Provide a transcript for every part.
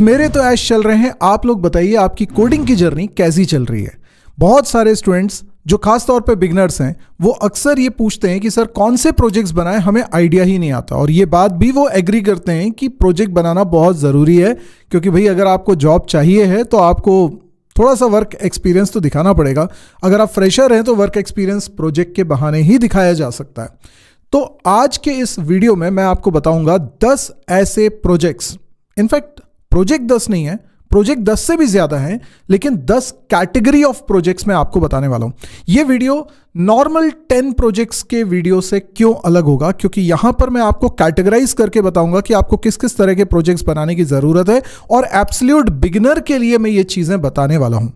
मेरे तो ऐश चल रहे हैं। आप लोग बताइए आपकी कोडिंग की जर्नी कैसी चल रही है। बहुत सारे स्टूडेंट्स जो खास तौर पे बिगनर्स हैं वो अक्सर ये पूछते हैं कि सर कौन से प्रोजेक्ट्स बनाएं, हमें आइडिया ही नहीं आता। और ये बात भी वो एग्री करते हैं कि प्रोजेक्ट बनाना बहुत ज़रूरी है, क्योंकि भाई अगर आपको जॉब चाहिए है तो आपको थोड़ा सा वर्क एक्सपीरियंस तो दिखाना पड़ेगा। अगर आप फ्रेशर हैं तो वर्क एक्सपीरियंस प्रोजेक्ट के बहाने ही दिखाया जा सकता है। तो आज के इस वीडियो में मैं आपको बताऊंगा 10 ऐसे प्रोजेक्ट्स, इनफैक्ट प्रोजेक्ट 10 नहीं है, प्रोजेक्ट 10 से भी ज्यादा है, लेकिन 10 कैटेगरी ऑफ प्रोजेक्ट्स मैं आपको बताने वाला हूं। यह वीडियो नॉर्मल 10 प्रोजेक्ट्स के वीडियो से क्यों अलग होगा, क्योंकि यहां पर मैं आपको कैटेगराइज करके बताऊंगा कि आपको किस किस तरह के प्रोजेक्ट्स बनाने की जरूरत है, और एब्सोल्यूट बिगिनर के लिए मैं ये चीजें बताने वाला हूं।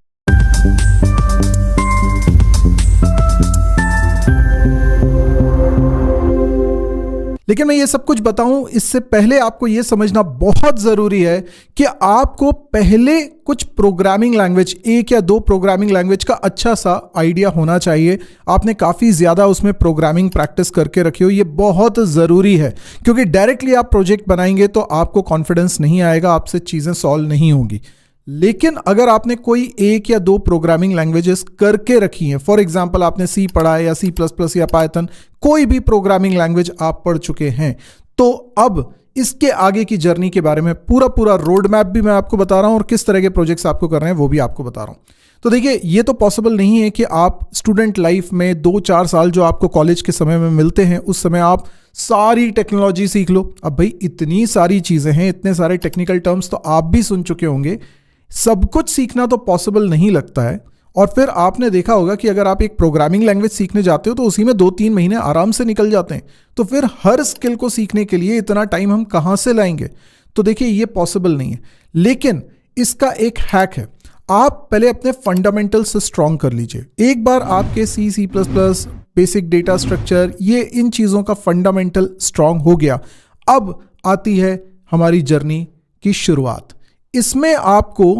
लेकिन मैं ये सब कुछ बताऊं इससे पहले आपको ये समझना बहुत ज़रूरी है कि आपको पहले कुछ प्रोग्रामिंग लैंग्वेज, एक या दो प्रोग्रामिंग लैंग्वेज का अच्छा सा आइडिया होना चाहिए। आपने काफ़ी ज़्यादा उसमें प्रोग्रामिंग प्रैक्टिस करके रखी हो, ये बहुत ज़रूरी है, क्योंकि डायरेक्टली आप प्रोजेक्ट बनाएंगे तो आपको कॉन्फिडेंस नहीं आएगा, आपसे चीज़ें सॉल्व नहीं होगी। लेकिन अगर आपने कोई एक या दो प्रोग्रामिंग लैंग्वेजेस करके रखी हैं, फॉर एग्जांपल आपने सी पढ़ा है या C++ या पाइथन, कोई भी प्रोग्रामिंग लैंग्वेज आप पढ़ चुके हैं, तो अब इसके आगे की जर्नी के बारे में पूरा रोड मैप भी मैं आपको बता रहा हूं, और किस तरह के प्रोजेक्ट्स आपको कर रहे हैं वो भी आपको बता रहा हूं। तो देखिए, ये तो पॉसिबल नहीं है कि आप स्टूडेंट लाइफ में 2-4 साल जो आपको कॉलेज के समय में मिलते हैं उस समय आप सारी टेक्नोलॉजी सीख लो। अब भाई इतनी सारी चीज़ें हैं, इतने सारे टेक्निकल टर्म्स तो आप भी सुन चुके होंगे, सब कुछ सीखना तो पॉसिबल नहीं लगता है। और फिर आपने देखा होगा कि अगर आप एक प्रोग्रामिंग लैंग्वेज सीखने जाते हो तो उसी में 2-3 महीने आराम से निकल जाते हैं। तो फिर हर स्किल को सीखने के लिए इतना टाइम हम कहाँ से लाएंगे? तो देखिए, ये पॉसिबल नहीं है। लेकिन इसका एक हैक है, आप पहले अपने फंडामेंटल से स्ट्रॉन्ग कर लीजिए। एक बार आपके C++, बेसिक डेटा स्ट्रक्चर, ये इन चीज़ों का फंडामेंटल स्ट्रॉन्ग हो गया, अब आती है हमारी जर्नी की शुरुआत। इसमें आपको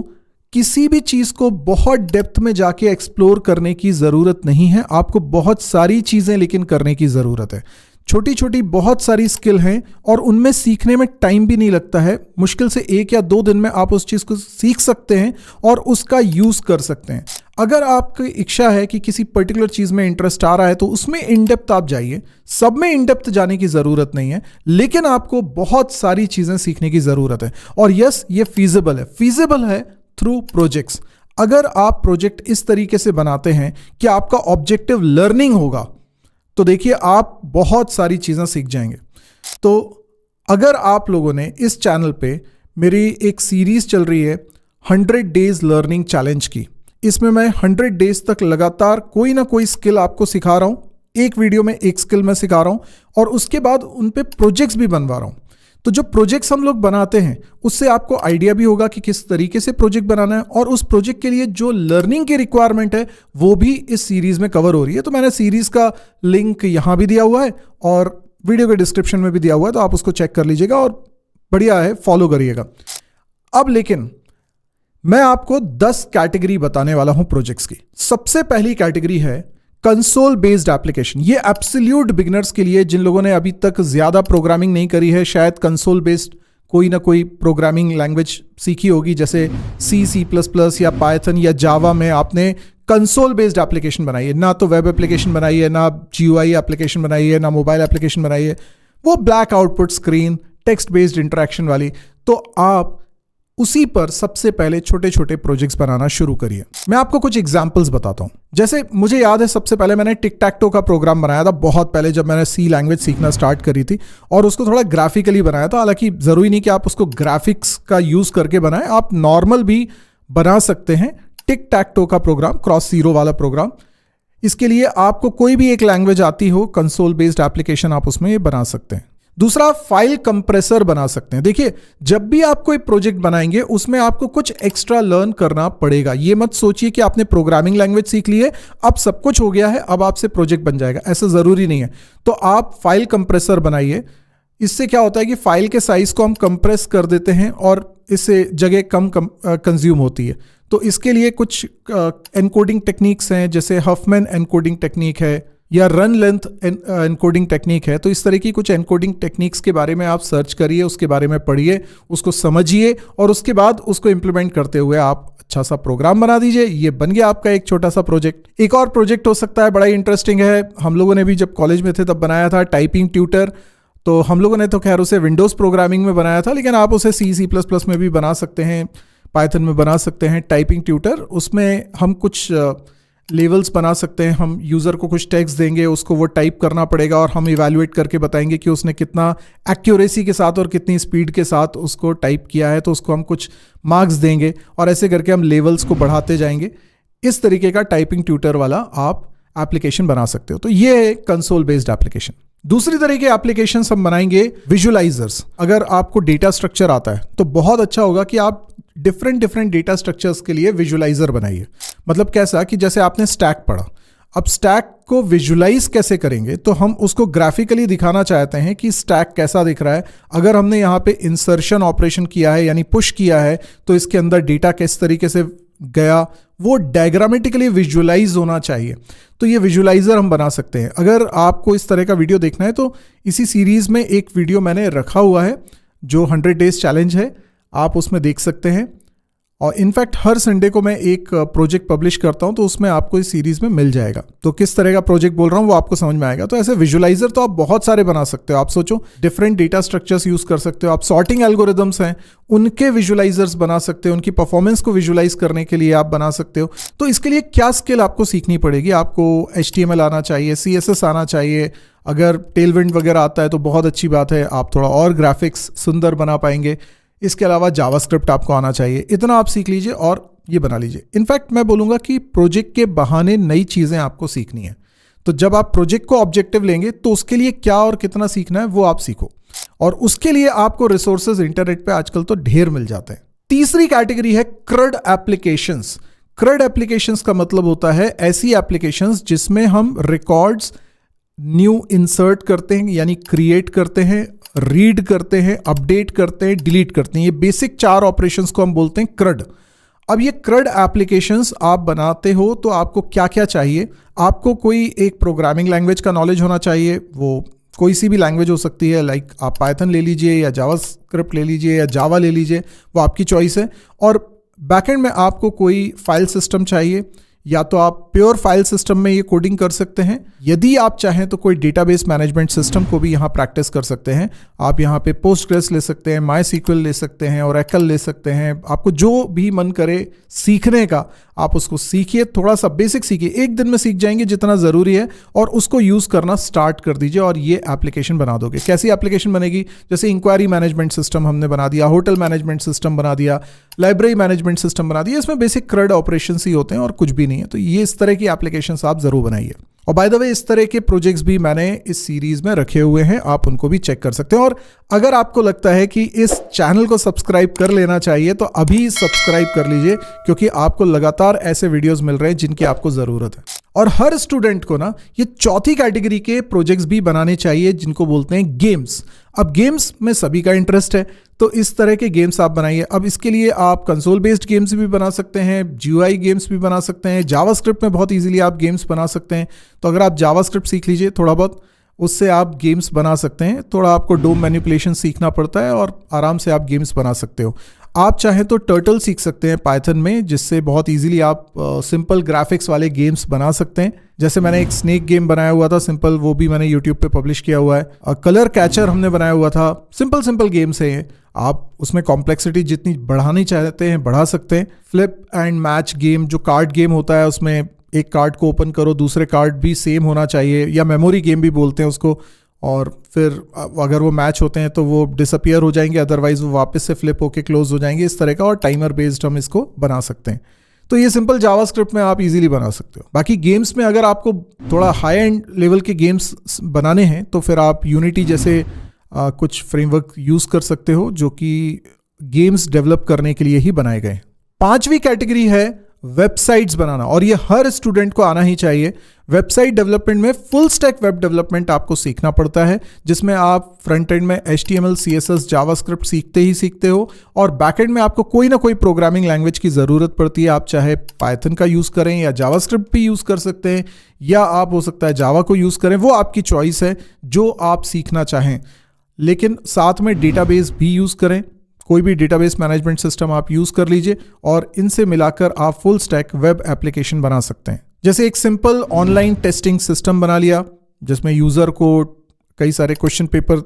किसी भी चीज़ को बहुत डेप्थ में जाके एक्सप्लोर करने की ज़रूरत नहीं है। आपको बहुत सारी चीज़ें लेकिन करने की ज़रूरत है। छोटी छोटी बहुत सारी स्किल हैं और उनमें सीखने में टाइम भी नहीं लगता है। मुश्किल से 1 या 2 दिन में आप उस चीज़ को सीख सकते हैं और उसका यूज़ कर सकते हैं। अगर आपकी इच्छा है कि किसी पर्टिकुलर चीज़ में इंटरेस्ट आ रहा है तो उसमें इन डेप्थ आप जाइए। सब में इन डेप्थ जाने की ज़रूरत नहीं है, लेकिन आपको बहुत सारी चीज़ें सीखने की ज़रूरत है। और यस, ये फीजिबल है थ्रू प्रोजेक्ट्स। अगर आप प्रोजेक्ट इस तरीके से बनाते हैं कि आपका ऑब्जेक्टिव लर्निंग होगा, तो देखिए आप बहुत सारी चीज़ें सीख जाएंगे। तो अगर आप लोगों ने इस चैनल पे मेरी एक सीरीज़ चल रही है 100 डेज लर्निंग चैलेंज की, इसमें मैं 100 डेज तक लगातार कोई ना कोई स्किल आपको सिखा रहा हूँ। एक वीडियो में एक स्किल मैं सिखा रहा हूँ और उसके बाद उन पे प्रोजेक्ट्स भी बनवा रहा हूँ। तो जो प्रोजेक्ट्स हम लोग बनाते हैं उससे आपको आइडिया भी होगा कि किस तरीके से प्रोजेक्ट बनाना है, और उस प्रोजेक्ट के लिए जो लर्निंग की रिक्वायरमेंट है वो भी इस सीरीज़ में कवर हो रही है। तो मैंने सीरीज़ का लिंक यहाँ भी दिया हुआ है और वीडियो के डिस्क्रिप्शन में भी दिया हुआ है, तो आप उसको चेक कर लीजिएगा और बढ़िया है, फॉलो करिएगा। अब लेकिन मैं आपको 10 कैटेगरी बताने वाला हूं प्रोजेक्ट्स की। सबसे पहली कैटेगरी है कंसोल बेस्ड एप्लीकेशन। ये एब्सोल्यूट बिगिनर्स के लिए, जिन लोगों ने अभी तक ज्यादा प्रोग्रामिंग नहीं करी है, शायद कंसोल बेस्ड कोई ना कोई प्रोग्रामिंग लैंग्वेज सीखी होगी, जैसे C++ या पाइथन या जावा में आपने कंसोल बेस्ड एप्लीकेशन बनाई है। ना तो वेब एप्लीकेशन बनाई है, ना GUI एप्लीकेशन बनाई है, ना मोबाइल एप्लीकेशन बनाई है, वो black output screen, text based interaction वाली। तो आप उसी पर सबसे पहले छोटे छोटे प्रोजेक्ट्स बनाना शुरू करिए। मैं आपको कुछ एग्जांपल्स बताता हूं। जैसे मुझे याद है, सबसे पहले मैंने टिक टैक टो का प्रोग्राम बनाया था बहुत पहले, जब मैंने C लैंग्वेज सीखना स्टार्ट करी थी, और उसको थोड़ा ग्राफिकली बनाया था। हालांकि ज़रूरी नहीं कि आप उसको ग्राफिक्स का यूज़ करके बनाएं, आप नॉर्मल भी बना सकते हैं। टिक टैक टो का प्रोग्राम, क्रॉस ज़ीरो वाला प्रोग्राम, इसके लिए आपको कोई भी एक लैंग्वेज आती हो, कंसोल बेस्ड एप्लीकेशन आप उसमें ये बना सकते हैं। दूसरा, फाइल कंप्रेसर बना सकते हैं। देखिए, जब भी आप कोई प्रोजेक्ट बनाएंगे उसमें आपको कुछ एक्स्ट्रा लर्न करना पड़ेगा। ये मत सोचिए कि आपने प्रोग्रामिंग लैंग्वेज सीख ली है, अब सब कुछ हो गया है, अब आपसे प्रोजेक्ट बन जाएगा, ऐसा ज़रूरी नहीं है। तो आप फाइल कंप्रेसर बनाइए। इससे क्या होता है कि फाइल के साइज को हम कंप्रेस कर देते हैं और इससे जगह कम कंज्यूम होती है। तो इसके लिए कुछ एनकोडिंग टेक्निक्स हैं, जैसे हफमैन एनकोडिंग टेक्निक है, या रन लेंथ एनकोडिंग टेक्निक है। तो इस तरह की कुछ एनकोडिंग टेक्निक्स के बारे में आप सर्च करिए, उसके बारे में पढ़िए, उसको समझिए और उसके बाद उसको इंप्लीमेंट करते हुए आप अच्छा सा प्रोग्राम बना दीजिए। ये बन गया आपका एक छोटा सा प्रोजेक्ट। एक और प्रोजेक्ट हो सकता है, बड़ा इंटरेस्टिंग है, हम लोगों ने भी जब कॉलेज में थे तब बनाया था, टाइपिंग ट्यूटर। तो हम लोगों ने तो खैर उसे विंडोज़ प्रोग्रामिंग में बनाया था, लेकिन आप उसे C++ में भी बना सकते हैं, पाइथन में बना सकते हैं। टाइपिंग ट्यूटर, उसमें हम कुछ लेवल्स बना सकते हैं। हम यूज़र को कुछ टेक्स्ट देंगे, उसको वो टाइप करना पड़ेगा और हम इवैल्यूएट करके बताएंगे कि उसने कितना एक्यूरेसी के साथ और कितनी स्पीड के साथ उसको टाइप किया है, तो उसको हम कुछ मार्क्स देंगे और ऐसे करके हम लेवल्स को बढ़ाते जाएंगे। इस तरीके का टाइपिंग ट्यूटर वाला आप एप्लीकेशन बना सकते हो। तो ये है कंसोल बेस्ड एप्लीकेशन। दूसरी तरह के एप्लीकेशंस हम बनाएंगे विजुअलाइजर्स। अगर आपको डेटा स्ट्रक्चर आता है तो बहुत अच्छा होगा कि आप डिफरेंट डेटा स्ट्रक्चर्स के लिए विजुअलाइजर बनाइए। मतलब कैसा कि जैसे आपने स्टैक पढ़ा, अब स्टैक को विजुअलाइज कैसे करेंगे, तो हम उसको ग्राफिकली दिखाना चाहते हैं कि स्टैक कैसा दिख रहा है। अगर हमने यहाँ पे इंसर्शन ऑपरेशन किया है यानी पुश किया है, तो इसके अंदर डेटा किस तरीके से गया, वो डायग्रामेटिकली विजुअलाइज होना चाहिए। तो ये विजुअलाइजर हम बना सकते हैं। अगर आपको इस तरह का वीडियो देखना है तो इसी सीरीज में एक वीडियो मैंने रखा हुआ है जो 100 डेज चैलेंज है, आप उसमें देख सकते हैं। और इनफैक्ट हर संडे को मैं एक प्रोजेक्ट पब्लिश करता हूं, तो उसमें आपको इस सीरीज में मिल जाएगा। तो किस तरह का प्रोजेक्ट बोल रहा हूं वो आपको समझ में आएगा। तो ऐसे विजुअलाइजर तो आप बहुत सारे बना सकते हो। आप सोचो, डिफरेंट डेटा स्ट्रक्चर्स यूज कर सकते हो आप। सॉर्टिंग एल्गोरिदम्स हैं, उनके विजुअलाइजर्स बना सकते हो, उनकी परफॉर्मेंस को विजुअलाइज करने के लिए आप बना सकते हो। तो इसके लिए क्या स्किल आपको सीखनी पड़ेगी? आपको HTML आना चाहिए, CSS आना चाहिए। अगर टेलविंड वगैरह आता है तो बहुत अच्छी बात है, आप थोड़ा और ग्राफिक्स सुंदर बना पाएंगे। इसके अलावा जावास्क्रिप्ट आपको आना चाहिए। इतना आप सीख लीजिए और ये बना लीजिए। इनफैक्ट मैं बोलूँगा कि प्रोजेक्ट के बहाने नई चीज़ें आपको सीखनी है। तो जब आप प्रोजेक्ट को ऑब्जेक्टिव लेंगे तो उसके लिए क्या और कितना सीखना है वो आप सीखो, और उसके लिए आपको रिसोर्सेज इंटरनेट पे आजकल तो ढेर मिल जाते हैं। तीसरी कैटेगरी है CRUD एप्लीकेशंस। CRUD एप्लीकेशंस का मतलब होता है ऐसी एप्लीकेशंस जिसमें हम रिकॉर्ड्स न्यू इंसर्ट करते हैं, यानी क्रिएट करते हैं, रीड करते हैं, अपडेट करते हैं, डिलीट करते हैं। ये बेसिक 4 ऑपरेशंस को हम बोलते हैं CRUD। अब ये CRUD एप्लीकेशंस आप बनाते हो तो आपको क्या क्या चाहिए? आपको कोई एक प्रोग्रामिंग लैंग्वेज का नॉलेज होना चाहिए। वो कोई सी भी लैंग्वेज हो सकती है, लाइक आप पाइथन ले लीजिए या जावास्क्रिप्ट ले लीजिए या जावा ले लीजिए, वो आपकी चॉइस है। और बैकएंड में आपको कोई फाइल सिस्टम चाहिए, या तो आप प्योर फाइल सिस्टम में ये कोडिंग कर सकते हैं। यदि आप चाहें तो कोई डेटाबेस मैनेजमेंट सिस्टम को भी यहाँ प्रैक्टिस कर सकते हैं। आप यहाँ पे पोस्टग्रेस ले सकते हैं, MySQL ले सकते हैं, Oracle ले सकते हैं। आपको जो भी मन करे सीखने का आप उसको सीखिए, थोड़ा सा बेसिक सीखिए। एक दिन में सीख जाएंगे जितना ज़रूरी है, और उसको यूज़ करना स्टार्ट कर दीजिए और ये एप्लीकेशन बना दोगे। कैसी एप्लीकेशन बनेगी? जैसे इंक्वायरी मैनेजमेंट सिस्टम हमने बना दिया, होटल मैनेजमेंट सिस्टम बना दिया, लाइब्रेरी मैनेजमेंट सिस्टम बना दिया। इसमें बेसिक CRUD ऑपरेशन ही होते हैं और कुछ भी नहीं है। तो ये इस तरह की एप्लीकेशंस आप ज़रूर बनाइए। और बाय द वे, इस तरह के प्रोजेक्ट्स भी मैंने इस सीरीज में रखे हुए हैं, आप उनको भी चेक कर सकते हैं। और अगर आपको लगता है कि इस चैनल को सब्सक्राइब कर लेना चाहिए तो अभी सब्सक्राइब कर लीजिए, क्योंकि आपको लगातार ऐसे वीडियोस मिल रहे हैं जिनकी आपको ज़रूरत है। और हर स्टूडेंट को ना ये चौथी कैटेगरी के प्रोजेक्ट्स भी बनाने चाहिए जिनको बोलते हैं गेम्स। अब गेम्स में सभी का इंटरेस्ट है, तो इस तरह के गेम्स आप बनाइए। अब इसके लिए आप कंसोल बेस्ड गेम्स भी बना सकते हैं, GUI गेम्स भी बना सकते हैं, जावास्क्रिप्ट में बहुत इजीली आप गेम्स बना सकते हैं। तो अगर आप जावास्क्रिप्ट सीख लीजिए थोड़ा बहुत, उससे आप गेम्स बना सकते हैं। थोड़ा आपको डोम मैनिपुलेशन सीखना पड़ता है और आराम से आप गेम्स बना सकते हो। आप चाहें तो टर्टल सीख सकते हैं पाइथन में, जिससे बहुत इजीली आप सिंपल ग्राफिक्स वाले गेम्स बना सकते हैं। जैसे मैंने एक स्नेक गेम बनाया हुआ था सिंपल, वो भी मैंने यूट्यूब पे पब्लिश किया हुआ है। कलर कैचर हमने बनाया हुआ था। सिंपल गेम्स है ये। आप उसमें कॉम्प्लेक्सिटी जितनी बढ़ानी चाहते हैं बढ़ा सकते हैं। फ्लिप एंड मैच गेम जो कार्ड गेम होता है, उसमें एक कार्ड को ओपन करो, दूसरे कार्ड भी सेम होना चाहिए, या मेमोरी गेम भी बोलते हैं उसको। और फिर अगर वो मैच होते हैं तो वो डिसअपियर हो जाएंगे, अदरवाइज वो वापस से फ्लिप होके क्लोज हो जाएंगे, इस तरह का। और टाइमर बेस्ड हम इसको बना सकते हैं। तो ये सिंपल जावास्क्रिप्ट में आप इजीली बना सकते हो। बाकी गेम्स में अगर आपको थोड़ा हाई एंड लेवल के गेम्स बनाने हैं तो फिर आप यूनिटी जैसे कुछ फ्रेमवर्क यूज़ कर सकते हो, जो कि गेम्स डेवलप करने के लिए ही बनाए गए। 5वीं कैटेगरी है वेबसाइट्स बनाना, और ये हर स्टूडेंट को आना ही चाहिए। वेबसाइट डेवलपमेंट में फुल स्टैक वेब डेवलपमेंट आपको सीखना पड़ता है, जिसमें आप फ्रंट एंड में HTML, CSS, जावास्क्रिप्ट सीखते ही सीखते हो, और बैक एंड में आपको कोई ना कोई प्रोग्रामिंग लैंग्वेज की ज़रूरत पड़ती है। आप चाहे पाइथन का यूज़ करें या जावास्क्रिप्ट भी यूज़ कर सकते हैं, या आप हो सकता है जावा को यूज़ करें, वो आपकी चॉइस है जो आप सीखना चाहें। लेकिन साथ में डेटाबेस भी यूज़ करें, कोई भी डेटाबेस मैनेजमेंट सिस्टम आप यूज़ कर लीजिए, और इनसे मिलाकर आप फुल स्टैक वेब एप्लीकेशन बना सकते हैं। जैसे एक सिंपल ऑनलाइन टेस्टिंग सिस्टम बना लिया, जिसमें यूज़र को कई सारे क्वेश्चन पेपर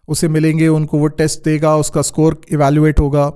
उसे मिलेंगे, उनको वो टेस्ट देगा, उसका स्कोर इवैल्यूएट होगा।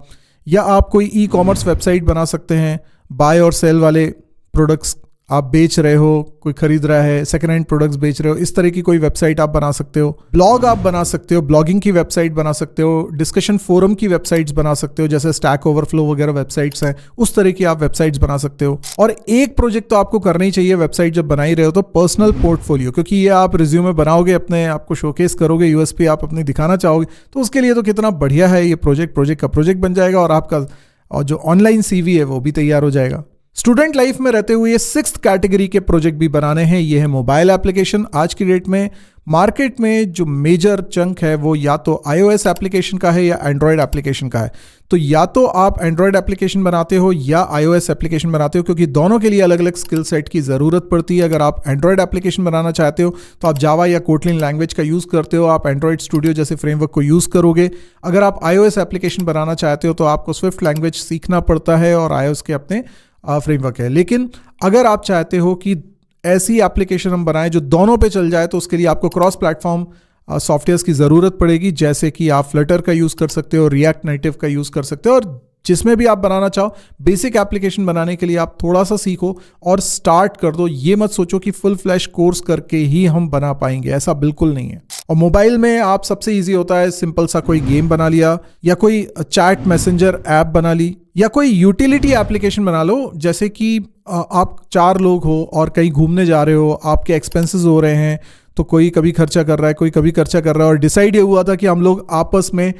या आप कोई ई-कॉमर्स वेबसाइट बना सकते हैं, बाय और सेल वाले प्रोडक्ट्स आप बेच रहे हो, कोई खरीद रहा है, सेकंड हैंड प्रोडक्ट्स बेच रहे हो, इस तरह की कोई वेबसाइट आप बना सकते हो। ब्लॉग आप बना सकते हो, ब्लॉगिंग की वेबसाइट बना सकते हो, डिस्कशन फोरम की वेबसाइट्स बना सकते हो, जैसे स्टैक ओवरफ्लो वगैरह वेबसाइट्स हैं, उस तरह की आप वेबसाइट्स बना सकते हो। और एक प्रोजेक्ट तो आपको करना ही चाहिए वेबसाइट जब बना ही रहे हो तो, पर्सनल पोर्टफोलियो, क्योंकि ये आप रिज्यूमे बनाओगे, अपने आपको शोकेस करोगे, यूएसपी आप अपनी दिखाना चाहोगे, तो उसके लिए तो कितना बढ़िया है ये प्रोजेक्ट का प्रोजेक्ट बन जाएगा, और आपका जो ऑनलाइन CV है वो भी तैयार हो जाएगा। स्टूडेंट लाइफ में रहते हुए 6th कैटेगरी के प्रोजेक्ट भी बनाने हैं, ये है मोबाइल एप्लीकेशन। आज की डेट में मार्केट में जो मेजर चंक है वो या तो iOS एप्लीकेशन का है या एंड्रॉयड एप्लीकेशन का है। तो या तो आप एंड्रॉयड एप्लीकेशन बनाते हो या iOS एप्लीकेशन बनाते हो, क्योंकि दोनों के लिए अलग अलग स्किल सेट की ज़रूरत पड़ती है। अगर आप एंड्रॉयड एप्लीकेशन बनाना चाहते हो तो आप जावा या कोटलिन लैंग्वेज का यूज़ करते हो, आप एंड्रॉयड स्टूडियो जैसे फ्रेमवर्क को यूज़ करोगे। अगर आप iOS एप्लीकेशन बनाना चाहते हो तो आपको स्विफ्ट लैंग्वेज सीखना पड़ता है, और iOS के अपने फ्रेमवर्क है। लेकिन अगर आप चाहते हो कि ऐसी एप्लीकेशन हम बनाएं जो दोनों पे चल जाए, तो उसके लिए आपको क्रॉस प्लेटफॉर्म सॉफ्टवेयर्स की ज़रूरत पड़ेगी, जैसे कि आप फ्लटर का यूज़ कर सकते हो, रिएक्ट नेटिव का यूज़ कर सकते हो, और जिसमें भी आप बनाना चाहो बेसिक एप्लीकेशन बनाने के लिए आप थोड़ा सा सीखो और स्टार्ट कर दो। ये मत सोचो कि फुल फ्लैश कोर्स करके ही हम बना पाएंगे, ऐसा बिल्कुल नहीं है। और मोबाइल में आप सबसे इजी होता है सिंपल सा कोई गेम बना लिया, या कोई चैट मैसेंजर ऐप बना ली, या कोई यूटिलिटी एप्लीकेशन बना लो। जैसे कि आप 4 लोग हो और कहीं घूमने जा रहे हो, आपके एक्सपेंसेस हो रहे हैं, तो कोई कभी खर्चा कर रहा है, कोई कभी खर्चा कर रहा है, और डिसाइड ये हुआ था कि हम लोग आपस में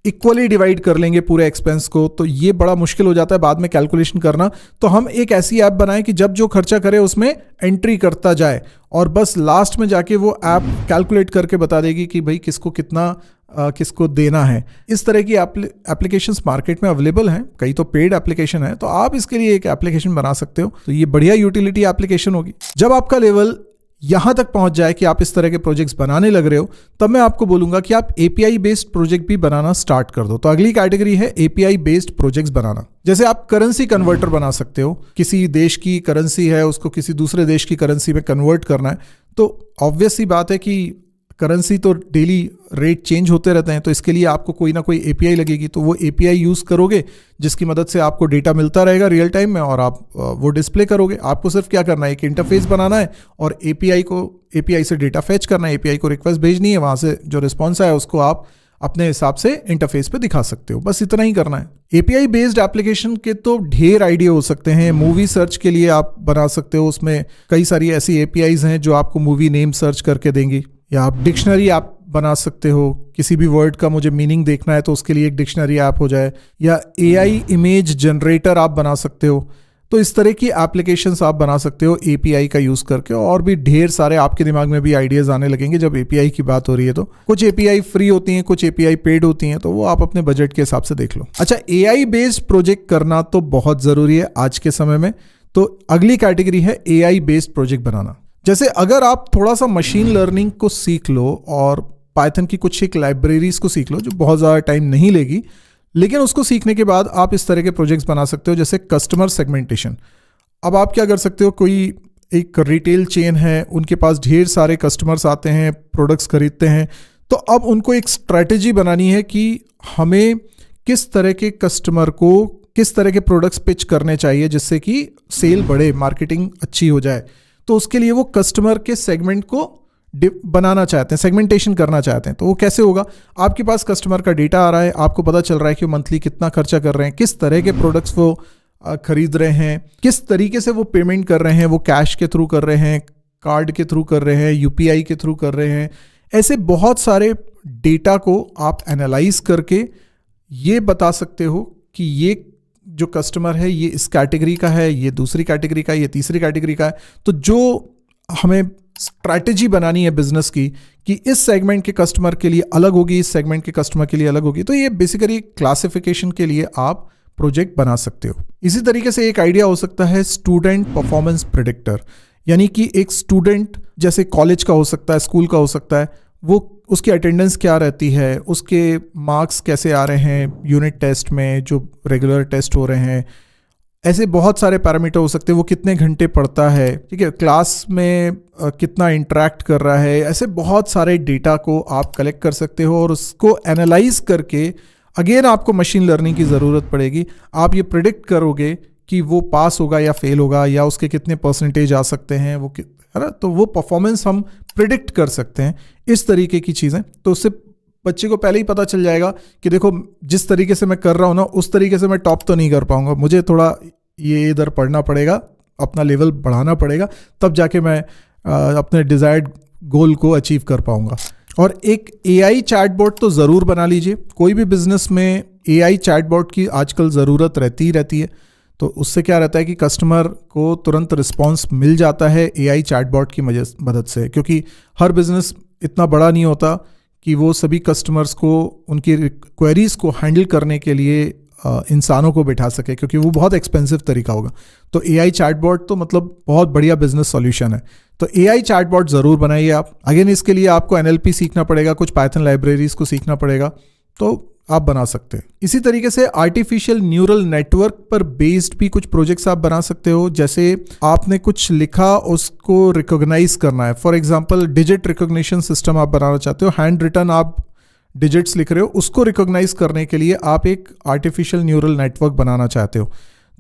इक्वली डिवाइड कर लेंगे पूरे एक्सपेंस को। तो ये बड़ा मुश्किल हो जाता है बाद में कैलकुलेशन करना। तो हम एक ऐसी ऐप बनाएं कि जब जो खर्चा करे उसमें एंट्री करता जाए, और बस लास्ट में जाके वो ऐप कैलकुलेट करके बता देगी कि भाई किसको कितना किसको देना है। इस तरह की एप्लीकेशंस मार्केट में अवेलेबल हैं, कई तो पेड एप्लीकेशन है, तो आप इसके लिए एक एप्लीकेशन बना सकते हो। तो ये बढ़िया यूटिलिटी एप्लीकेशन होगी। जब आपका लेवल यहां तक पहुंच जाए कि आप इस तरह के प्रोजेक्ट्स बनाने लग रहे हो, तब मैं आपको बोलूंगा कि आप API बेस्ड प्रोजेक्ट भी बनाना स्टार्ट कर दो। तो अगली कैटेगरी है API बेस्ड प्रोजेक्ट्स बनाना। जैसे आप करेंसी कन्वर्टर बना सकते हो, किसी देश की करेंसी है उसको किसी दूसरे देश की करेंसी में कन्वर्ट करना है, तो ऑब्वियस सी बात है कि करेंसी तो डेली रेट चेंज होते रहते हैं, तो इसके लिए आपको कोई ना कोई API लगेगी। तो वो API यूज़ करोगे जिसकी मदद से आपको डेटा मिलता रहेगा रियल टाइम में, और आप वो डिस्प्ले करोगे। आपको सिर्फ क्या करना है, एक इंटरफेस बनाना है और API से डेटा फेच करना है, API को रिक्वेस्ट भेजनी है, वहाँ से जो रिस्पॉन्स आया उसको आप अपने हिसाब से इंटरफेस पे दिखा सकते हो। बस इतना ही करना है। API बेस्ड एप्लीकेशन के तो ढेर आइडिया हो सकते हैं। मूवी सर्च के लिए आप बना सकते हो, उसमें कई सारी ऐसी APIs हैं जो आपको मूवी नेम सर्च करके देंगी। या आप डिक्शनरी ऐप बना सकते हो, किसी भी वर्ड का मुझे मीनिंग देखना है तो उसके लिए एक डिक्शनरी ऐप हो जाए। या AI इमेज जनरेटर आप बना सकते हो। तो इस तरह की एप्लीकेशंस आप बना सकते हो API का यूज़ करके, और भी ढेर सारे आपके दिमाग में भी आइडियाज़ आने लगेंगे जब API की बात हो रही है। तो कुछ API फ्री होती हैं, कुछ API पेड होती हैं, तो वो आप अपने बजट के हिसाब से देख लो। अच्छा, AI बेस्ड प्रोजेक्ट करना तो बहुत ज़रूरी है आज के समय में। तो अगली कैटेगरी है AI बेस्ड प्रोजेक्ट बनाना। जैसे अगर आप थोड़ा सा मशीन लर्निंग को सीख लो और पाइथन की कुछ एक लाइब्रेरीज को सीख लो, जो बहुत ज़्यादा टाइम नहीं लेगी, लेकिन उसको सीखने के बाद आप इस तरह के प्रोजेक्ट्स बना सकते हो, जैसे कस्टमर सेगमेंटेशन। अब आप क्या कर सकते हो, कोई एक रिटेल चेन है, उनके पास ढेर सारे कस्टमर्स आते हैं, प्रोडक्ट्स खरीदते हैं, तो अब उनको एक स्ट्रैटेजी बनानी है कि हमें किस तरह के कस्टमर को किस तरह के प्रोडक्ट्स पिच करने चाहिए जिससे कि सेल बढ़े, मार्केटिंग अच्छी हो जाए। तो उसके लिए वो कस्टमर के सेगमेंट को बनाना चाहते हैं, सेगमेंटेशन करना चाहते हैं। तो वो कैसे होगा, आपके पास कस्टमर का डेटा आ रहा है, आपको पता चल रहा है कि वो मंथली कितना खर्चा कर रहे हैं, किस तरह के प्रोडक्ट्स वो खरीद रहे हैं, किस तरीके से वो पेमेंट कर रहे हैं, वो कैश के थ्रू कर रहे हैं, कार्ड के थ्रू कर रहे हैं, UPI के थ्रू कर रहे हैं। ऐसे बहुत सारे डेटा को आप एनालाइज करके ये बता सकते हो कि ये जो कस्टमर है ये इस कैटेगरी का है, ये दूसरी कैटेगरी का है, ये तीसरी कैटेगरी का है। तो जो हमें स्ट्रैटेजी बनानी है बिजनेस की कि इस सेगमेंट के कस्टमर के लिए अलग होगी, इस सेगमेंट के कस्टमर के लिए अलग होगी। तो ये बेसिकली क्लासिफिकेशन के लिए आप प्रोजेक्ट बना सकते हो। इसी तरीके से एक आइडिया हो सकता है स्टूडेंट परफॉर्मेंस प्रेडिक्टर, यानी कि एक स्टूडेंट जैसे कॉलेज का हो सकता है, स्कूल का हो सकता है, वो उसकी अटेंडेंस क्या रहती है, उसके मार्क्स कैसे आ रहे हैं यूनिट टेस्ट में, जो रेगुलर टेस्ट हो रहे हैं, ऐसे बहुत सारे पैरामीटर हो सकते हैं। वो कितने घंटे पढ़ता है, ठीक है, क्लास में कितना इंटरेक्ट कर रहा है, ऐसे बहुत सारे डेटा को आप कलेक्ट कर सकते हो और उसको एनालाइज करके अगेन आपको मशीन लर्निंग की ज़रूरत पड़ेगी। आप ये प्रिडिक्ट करोगे कि वो पास होगा या फेल होगा, या उसके कितने परसेंटेज आ सकते हैं, वो है ना, तो वो परफॉर्मेंस हम प्रिडिक्ट कर सकते हैं, इस तरीके की चीज़ें। तो उससे बच्चे को पहले ही पता चल जाएगा कि देखो जिस तरीके से मैं कर रहा हूँ ना, उस तरीके से मैं टॉप तो नहीं कर पाऊंगा, मुझे थोड़ा ये इधर पढ़ना पड़ेगा, अपना लेवल बढ़ाना पड़ेगा, तब जाके मैं अपने डिज़ायर्ड गोल को अचीव कर पाऊंगा। और एक AI चैटबॉट तो ज़रूर बना लीजिए। कोई भी बिजनेस में AI चैटबॉट की आजकल ज़रूरत रहती ही रहती है। तो उससे क्या रहता है कि कस्टमर को तुरंत रिस्पांस मिल जाता है AI चैटबॉट की मदद से, क्योंकि हर बिजनेस इतना बड़ा नहीं होता कि वो सभी कस्टमर्स को उनकी क्वेरीज को हैंडल करने के लिए इंसानों को बिठा सके, क्योंकि वो बहुत एक्सपेंसिव तरीका होगा। तो AI चैटबॉट तो मतलब बहुत बढ़िया बिजनेस सॉल्यूशन है। तो AI चैटबॉट ज़रूर बनाइए आप। अगेन इसके लिए आपको NLP सीखना पड़ेगा, कुछ पाइथन लाइब्रेरीज को सीखना पड़ेगा, तो आप बना सकते हैं। इसी तरीके से आर्टिफिशियल न्यूरल नेटवर्क पर बेस्ड भी कुछ प्रोजेक्ट्स आप बना सकते हो। जैसे आपने कुछ लिखा, उसको रिकॉग्नाइज करना है। For example digit recognition system आप बनाना चाहते हो, हैंड रिटन आप डिजिट्स लिख रहे हो, उसको रिकॉग्नाइज करने के लिए आप एक आर्टिफिशियल न्यूरल नेटवर्क बनाना चाहते हो।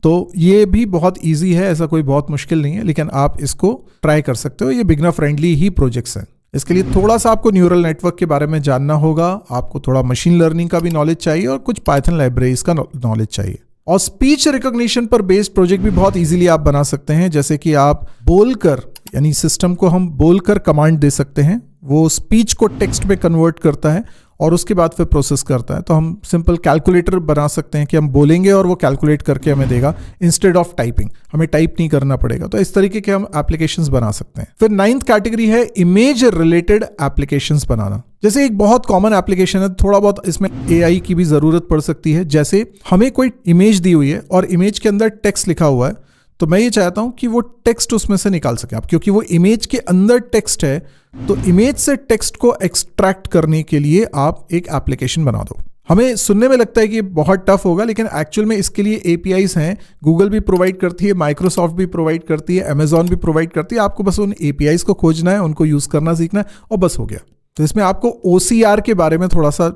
तो ये भी बहुत ईजी है, ऐसा कोई बहुत मुश्किल नहीं है, लेकिन आप इसको ट्राई कर सकते हो। ये बिगनर फ्रेंडली ही प्रोजेक्ट्स हैं। इसके लिए थोड़ा सा आपको न्यूरल नेटवर्क के बारे में जानना होगा, आपको थोड़ा मशीन लर्निंग का भी नॉलेज चाहिए और कुछ पाइथन लाइब्रेरीज का नॉलेज चाहिए। और स्पीच रिकॉग्निशन पर बेस्ड प्रोजेक्ट भी बहुत इजीली आप बना सकते हैं। जैसे कि आप बोलकर, यानी सिस्टम को हम बोलकर कमांड दे सकते हैं, वो स्पीच को टेक्स्ट में कन्वर्ट करता है और उसके बाद फिर प्रोसेस करता है। तो हम सिंपल कैलकुलेटर बना सकते हैं कि हम बोलेंगे और वो कैलकुलेट करके हमें देगा, इंस्टेड ऑफ टाइपिंग, हमें टाइप नहीं करना पड़ेगा। तो इस तरीके के हम एप्लीकेशंस बना सकते हैं। फिर 9th कैटेगरी है इमेज रिलेटेड एप्लीकेशंस बनाना। जैसे एक बहुत कॉमन एप्लीकेशन है, थोड़ा बहुत इसमें AI की भी जरूरत पड़ सकती है। जैसे हमें कोई इमेज दी हुई है और इमेज के अंदर टेक्स्ट लिखा हुआ है, तो मैं ये चाहता हूं कि वो टेक्स्ट उसमें से निकाल सके आप, क्योंकि वो इमेज के अंदर टेक्स्ट है। तो इमेज से टेक्स्ट को एक्सट्रैक्ट करने के लिए आप एक एप्लीकेशन बना दो। हमें सुनने में लगता है कि बहुत टफ होगा, लेकिन एक्चुअल में इसके लिए APIs हैं। गूगल भी प्रोवाइड करती है, माइक्रोसॉफ्ट भी प्रोवाइड करती है, अमेजॉन भी प्रोवाइड करती है। आपको बस उन APIs को खोजना है, उनको यूज करना सीखना है और बस हो गया। तो इसमें आपको OCR के बारे में थोड़ा सा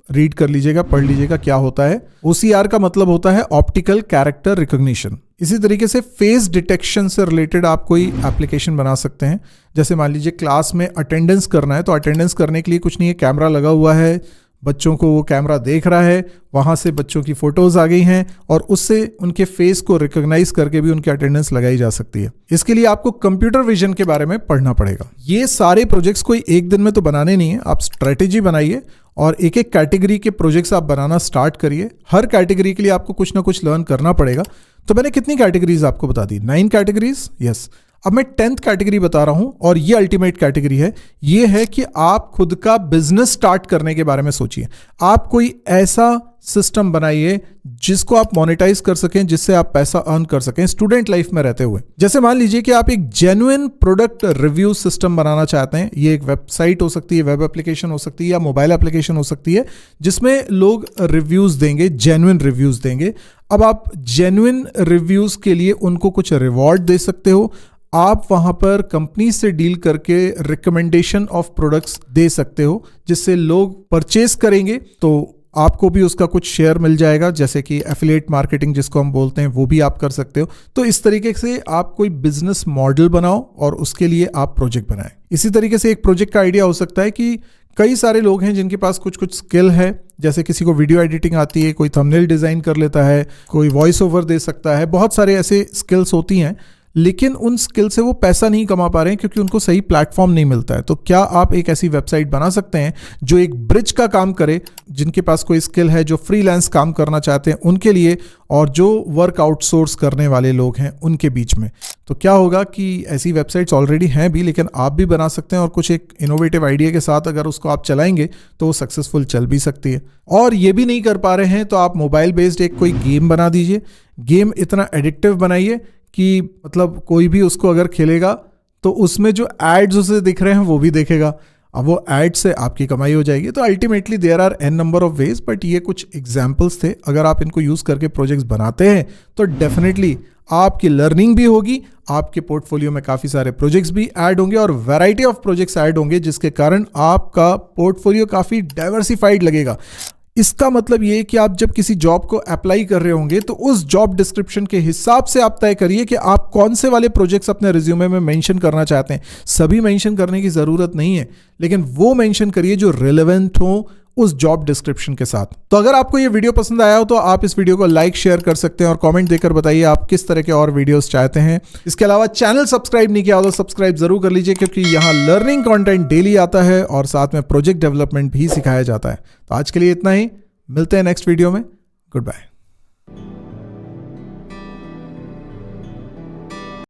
रीड कर लीजिएगा, पढ़ लीजिएगा क्या होता है। OCR का मतलब होता है ऑप्टिकल कैरेक्टर रिकॉग्निशन। इसी तरीके से फेस डिटेक्शन से रिलेटेड आप कोई एप्लीकेशन बना सकते हैं। जैसे मान लीजिए क्लास में अटेंडेंस करना है, तो अटेंडेंस करने के लिए कुछ नहीं है, कैमरा लगा हुआ है, बच्चों को वो कैमरा देख रहा है, वहाँ से बच्चों की फोटोज आ गई हैं और उससे उनके फेस को रिकॉग्नाइज करके भी उनकी अटेंडेंस लगाई जा सकती है। इसके लिए आपको कंप्यूटर विजन के बारे में पढ़ना पड़ेगा। ये सारे प्रोजेक्ट्स कोई एक दिन में तो बनाने नहीं है, आप स्ट्रेटेजी बनाइए और एक एक कैटेगरी के प्रोजेक्ट्स आप बनाना स्टार्ट करिए। हर कैटेगरी के लिए आपको कुछ ना कुछ लर्न करना पड़ेगा। तो मैंने कितनी कैटेगरीज आपको बता दी? 9 कैटेगरीज। यस, अब मैं 10th कैटेगरी बता रहा हूं और ये अल्टीमेट कैटेगरी है। ये है कि आप खुद का बिजनेस स्टार्ट करने के बारे में सोचिए। आप कोई ऐसा सिस्टम बनाइए जिसको आप मोनेटाइज कर सकें, जिससे आप पैसा अर्न कर सकें स्टूडेंट लाइफ में रहते हुए। जैसे मान लीजिए कि आप एक जेन्युइन प्रोडक्ट रिव्यू सिस्टम बनाना चाहते हैं। ये एक वेबसाइट हो सकती है, वेब एप्लीकेशन हो सकती है या मोबाइल एप्लीकेशन हो सकती है, जिसमें लोग रिव्यूज देंगे, जेन्युइन रिव्यूज देंगे। अब आप जेन्युइन रिव्यूज के लिए उनको कुछ रिवॉर्ड दे सकते हो। आप वहां पर कंपनी से डील करके रिकमेंडेशन ऑफ प्रोडक्ट्स दे सकते हो, जिससे लोग परचेज करेंगे तो आपको भी उसका कुछ शेयर मिल जाएगा। जैसे कि एफिलिएट मार्केटिंग जिसको हम बोलते हैं, वो भी आप कर सकते हो। तो इस तरीके से आप कोई बिजनेस मॉडल बनाओ और उसके लिए आप प्रोजेक्ट बनाएं। इसी तरीके से एक प्रोजेक्ट का आइडिया हो सकता है कि कई सारे लोग हैं जिनके पास कुछ कुछ स्किल है। जैसे किसी को वीडियो एडिटिंग आती है, कोई थंबनेल डिजाइन कर लेता है, कोई वॉइस ओवर दे सकता है, बहुत सारे ऐसे स्किल्स होती हैं। लेकिन उन स्किल से वो पैसा नहीं कमा पा रहे हैं क्योंकि उनको सही प्लेटफॉर्म नहीं मिलता है। तो क्या आप एक ऐसी वेबसाइट बना सकते हैं जो एक ब्रिज का काम करे, जिनके पास कोई स्किल है, जो फ्रीलांस काम करना चाहते हैं उनके लिए, और जो वर्क आउटसोर्स करने वाले लोग हैं उनके बीच में। तो क्या होगा कि ऐसी वेबसाइट्स ऑलरेडी हैं भी, लेकिन आप भी बना सकते हैं और कुछ एक इनोवेटिव आइडिया के साथ अगर उसको आप चलाएंगे तो वो सक्सेसफुल चल भी सकती है। और ये भी नहीं कर पा रहे हैं तो आप मोबाइल बेस्ड एक कोई गेम बना दीजिए। गेम इतना एडिक्टिव बनाइए कि मतलब कोई भी उसको अगर खेलेगा तो उसमें जो एड्स उसे दिख रहे हैं वो भी देखेगा। अब वो एड से आपकी कमाई हो जाएगी। तो ultimately there are an number of ways, but ये कुछ एग्जाम्पल्स थे। अगर आप इनको यूज करके प्रोजेक्ट्स बनाते हैं तो डेफिनेटली आपकी लर्निंग भी होगी, आपके पोर्टफोलियो में काफी सारे प्रोजेक्ट्स भी ऐड होंगे और वैरायटी ऑफ प्रोजेक्ट्स ऐड होंगे, जिसके कारण आपका पोर्टफोलियो काफी डाइवर्सिफाइड लगेगा। इसका मतलब ये कि आप जब किसी जॉब को अप्लाई कर रहे होंगे तो उस जॉब डिस्क्रिप्शन के हिसाब से आप तय करिए कि आप कौन से वाले प्रोजेक्ट्स अपने रिज्यूमे में मेंशन करना चाहते हैं। सभी मेंशन करने की ज़रूरत नहीं है, लेकिन वो मेंशन करिए जो रिलेवेंट हो उस जॉब डिस्क्रिप्शन के साथ। तो अगर आपको ये वीडियो पसंद आया हो तो आप इस वीडियो को लाइक शेयर कर सकते हैं और कमेंट देकर बताइए आप किस तरह के और वीडियोस चाहते हैं। इसके अलावा चैनल सब्सक्राइब नहीं किया हो तो सब्सक्राइब जरूर कर लीजिए, क्योंकि यहाँ लर्निंग कंटेंट डेली आता है और साथ में प्रोजेक्ट डेवलपमेंट भी सिखाया जाता है। तो आज के लिए इतना ही, मिलते हैं नेक्स्ट वीडियो में। Good bye.